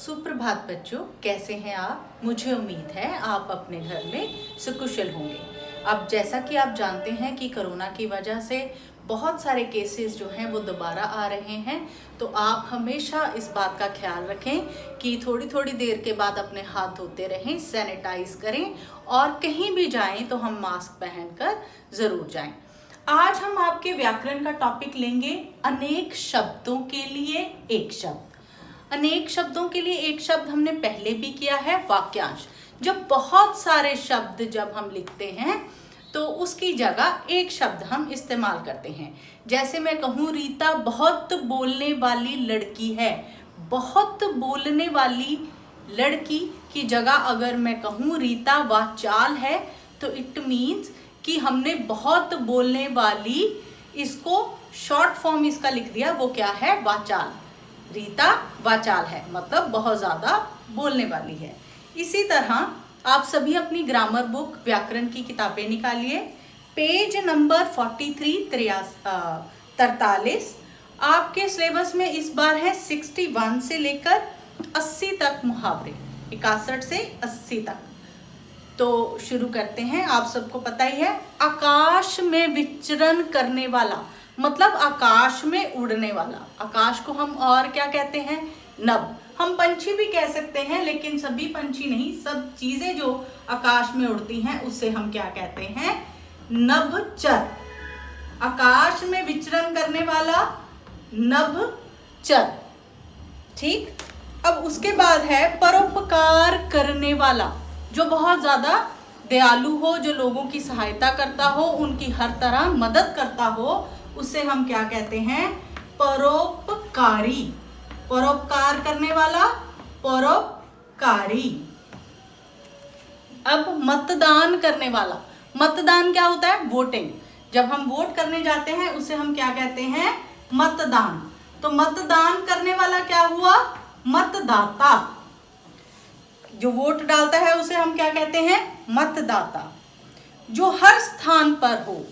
सुप्रभात बच्चों, कैसे हैं आप। मुझे उम्मीद है आप अपने घर में सुकुशल होंगे। अब जैसा कि आप जानते हैं कि कोरोना की वजह से बहुत सारे केसेस जो हैं वो दोबारा आ रहे हैं, तो आप हमेशा इस बात का ख्याल रखें कि थोड़ी थोड़ी देर के बाद अपने हाथ धोते रहें, सैनिटाइज करें और कहीं भी जाएं तो हम मास्क पहनकर ज़रूर जाएं। आज हम आपके व्याकरण का टॉपिक लेंगे, अनेक शब्दों के लिए एक शब्द। अनेक शब्दों के लिए एक शब्द हमने पहले भी किया है, वाक्यांश। जब बहुत सारे शब्द जब हम लिखते हैं तो उसकी जगह एक शब्द हम इस्तेमाल करते हैं। जैसे मैं कहूँ रीता बहुत बोलने वाली लड़की है, बहुत बोलने वाली लड़की की जगह अगर मैं कहूँ रीता वाचाल है तो इट मीन्स कि हमने बहुत बोलने वाली, इसको शॉर्ट फॉर्म इसका लिख दिया, वो क्या है, वाचाल। रीता वाचाल है मतलब बहुत ज़्यादा बोलने वाली है। इसी तरह आप सभी अपनी ग्रामर बुक व्याकरण की किताबें निकालिए, पेज नंबर 43 आपके सिलेबस में इस बार है 61 से लेकर 80 तक मुहावरे, 61 से 80 तक। तो शुरू करते हैं। आप सबको पता ही है, आकाश में विचरण करने वाला मतलब आकाश में उड़ने वाला। आकाश को हम और क्या कहते हैं, नभ। हम पंछी भी कह सकते हैं, लेकिन सभी पंछी नहीं, सब चीजें जो आकाश में उड़ती हैं उसे हम क्या कहते हैं, नभचर। आकाश में विचरण करने वाला नभचर। ठीक। अब उसके बाद है परोपकार करने वाला, जो बहुत ज्यादा दयालु हो, जो लोगों की सहायता करता हो, उनकी हर तरह मदद करता हो, उसे हम क्या कहते हैं, परोपकारी। परोपकार करने वाला परोपकारी। अब मतदान करने वाला, मतदान क्या होता है, वोटिंग। जब हम वोट करने जाते हैं उसे हम क्या कहते हैं, मतदान। तो मतदान करने वाला क्या हुआ, मतदाता। जो वोट डालता है उसे हम क्या कहते हैं, मतदाता। जो हर स्थान पर हो,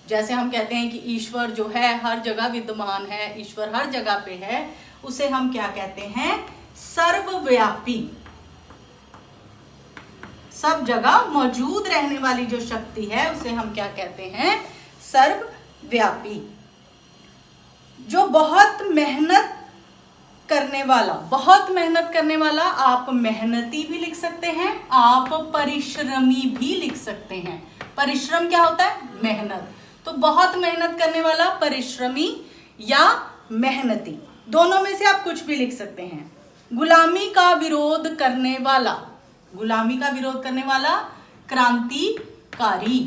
जैसे हम कहते हैं कि ईश्वर जो है हर जगह विद्यमान है, ईश्वर हर जगह पे है, उसे हम क्या कहते हैं, सर्वव्यापी। सब जगह मौजूद रहने वाली जो शक्ति है उसे हम क्या कहते हैं, सर्वव्यापी। जो बहुत मेहनत करने वाला, बहुत मेहनत करने वाला, आप मेहनती भी लिख सकते हैं, आप परिश्रमी भी लिख सकते हैं। परिश्रम क्या होता है, मेहनत। तो बहुत मेहनत करने वाला परिश्रमी या मेहनती, दोनों में से आप कुछ भी लिख सकते हैं। गुलामी का विरोध करने वाला, गुलामी का विरोध करने वाला क्रांतिकारी।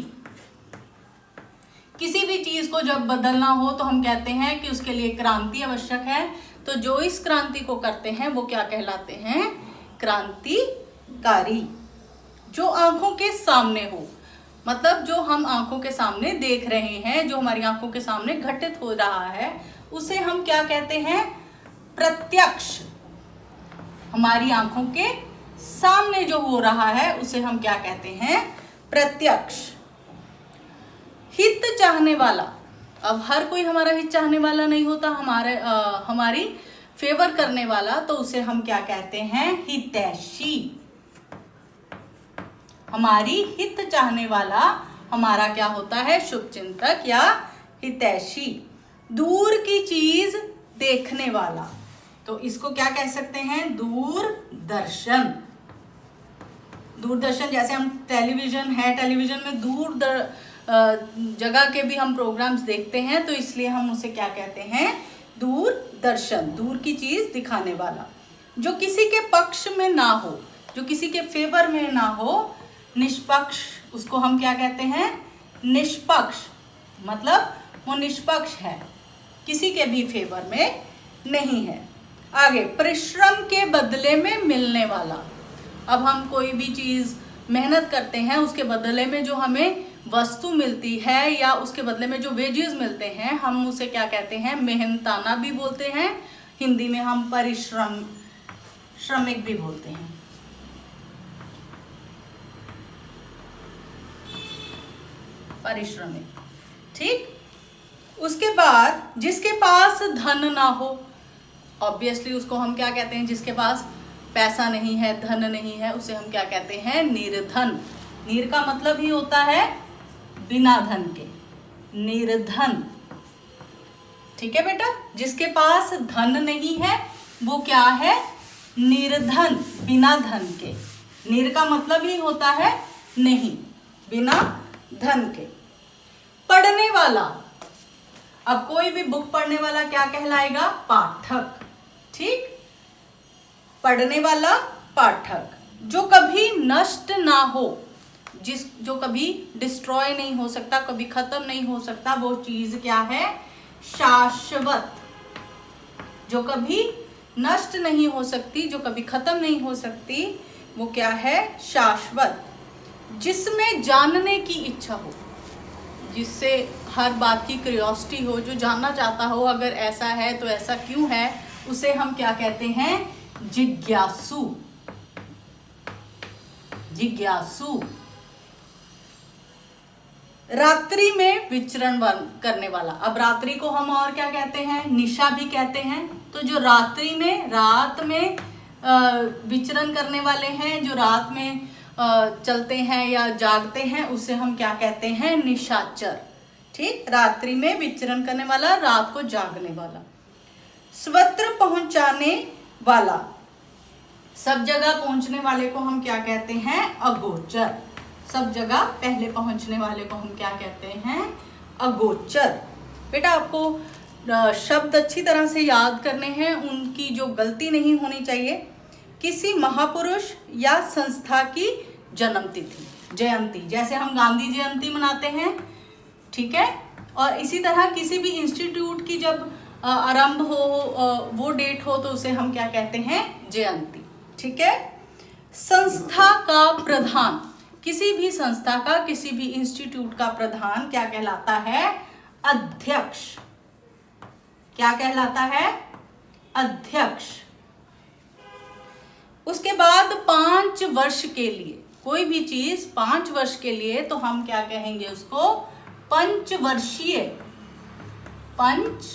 किसी भी चीज को जब बदलना हो तो हम कहते हैं कि उसके लिए क्रांति आवश्यक है, तो जो इस क्रांति को करते हैं वो क्या कहलाते हैं, क्रांतिकारी। जो आंखों के सामने हो, मतलब जो हम आंखों के सामने देख रहे हैं, जो हमारी आंखों के सामने घटित हो रहा है, उसे हम क्या कहते हैं, प्रत्यक्ष। हमारी आंखों के सामने जो हो रहा है उसे हम क्या कहते हैं, प्रत्यक्ष। हित चाहने वाला, अब हर कोई हमारा हित चाहने वाला नहीं होता, हमारी फेवर करने वाला, तो उसे हम क्या कहते हैं, हितैषी। हमारी हित चाहने वाला हमारा क्या होता है, शुभचिंतक या हितैषी। दूर की चीज देखने वाला, तो इसको क्या कह सकते हैं, दूरदर्शन। दूरदर्शन, जैसे हम टेलीविजन है, टेलीविजन में दूर जगह के भी हम प्रोग्राम्स देखते हैं, तो इसलिए हम उसे क्या कहते हैं, दूरदर्शन। दूर की चीज दिखाने वाला। जो किसी के पक्ष में ना हो, जो किसी के फेवर में ना हो, निष्पक्ष, उसको हम क्या कहते हैं, निष्पक्ष। मतलब वो निष्पक्ष है, किसी के भी फेवर में नहीं है। आगे, परिश्रम के बदले में मिलने वाला। अब हम कोई भी चीज मेहनत करते हैं, उसके बदले में जो हमें वस्तु मिलती है या उसके बदले में जो वेजेस मिलते हैं, हम उसे क्या कहते हैं, मेहनताना भी बोलते हैं। हिंदी में हम श्रमिक भी बोलते हैं। परिश्रमिक। ठीक। उसके बाद जिसके पास धन ना हो, ऑब्वियसली उसको हम क्या कहते हैं, जिसके पास पैसा नहीं है, धन नहीं है, उसे हम क्या कहते हैं? निर्धन। नीर का मतलब ही होता है बिना धन के, निर्धन। ठीक है बेटा, जिसके पास धन नहीं है वो क्या है? निर्धन, बिना धन के। नीर का मतलब ही होता है नहीं, बिना धन के। पढ़ने वाला, अब कोई भी बुक पढ़ने वाला क्या कहलाएगा? पाठक। ठीक, पढ़ने वाला पाठक। जो कभी नष्ट ना हो, जो कभी डिस्ट्रॉय नहीं हो सकता, कभी खत्म नहीं हो सकता, वो चीज क्या है? शाश्वत। जो कभी नष्ट नहीं हो सकती, जो कभी खत्म नहीं हो सकती, वो क्या है? शाश्वत। जिसमें जानने की इच्छा हो, जिससे हर बात की क्यूरियोसिटी हो, जो जानना चाहता हो अगर ऐसा है तो ऐसा क्यों है, उसे हम क्या कहते हैं? जिज्ञासु। जिज्ञासु। रात्रि में विचरण करने वाला। अब रात्रि को हम और क्या कहते हैं? निशा भी कहते हैं। तो जो रात्रि में, रात में विचरण करने वाले हैं, जो रात में चलते हैं या जागते हैं, उसे हम क्या कहते हैं? निशाचर। ठीक, रात्रि में विचरण करने वाला, रात को जागने वाला। सर्वत्र पहुंचाने वाला, सब जगह पहुंचने वाले को हम क्या कहते हैं? अगोचर। सब जगह पहले पहुंचने वाले को हम क्या कहते हैं? अगोचर। बेटा आपको शब्द अच्छी तरह से याद करने हैं, उनकी जो गलती नहीं होनी चाहिए। किसी महापुरुष या संस्था की जन्मतिथि, जयंती, जैसे हम गांधी जयंती मनाते हैं, ठीक है, और इसी तरह किसी भी इंस्टीट्यूट की जब आरंभ हो, वो डेट हो, तो उसे हम क्या कहते हैं? जयंती। ठीक है। संस्था का प्रधान, किसी भी संस्था का, किसी भी इंस्टीट्यूट का प्रधान क्या कहलाता है? अध्यक्ष। क्या कहलाता है? अध्यक्ष। उसके बाद 5 वर्ष के लिए, कोई भी चीज 5 वर्ष के लिए, तो हम क्या कहेंगे उसको? पंचवर्षीय। पंचवर्षीय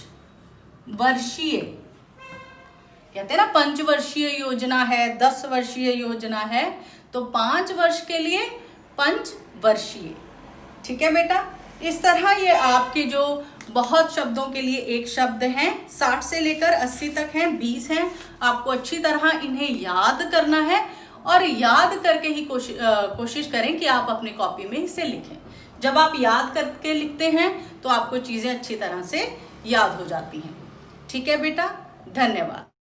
कहते हैं ना, पंचवर्षीय योजना है, 10 वर्षीय योजना है, तो 5 वर्ष के लिए पंचवर्षीय। ठीक है बेटा, इस तरह ये आपके जो बहुत शब्दों के लिए एक शब्द हैं, 60 से लेकर 80 तक हैं, 20 हैं। आपको अच्छी तरह इन्हें याद करना है और याद करके ही कोशिश करें कि आप अपनी कॉपी में इसे लिखें। जब आप याद करके लिखते हैं तो आपको चीज़ें अच्छी तरह से याद हो जाती हैं। ठीक है बेटा, धन्यवाद।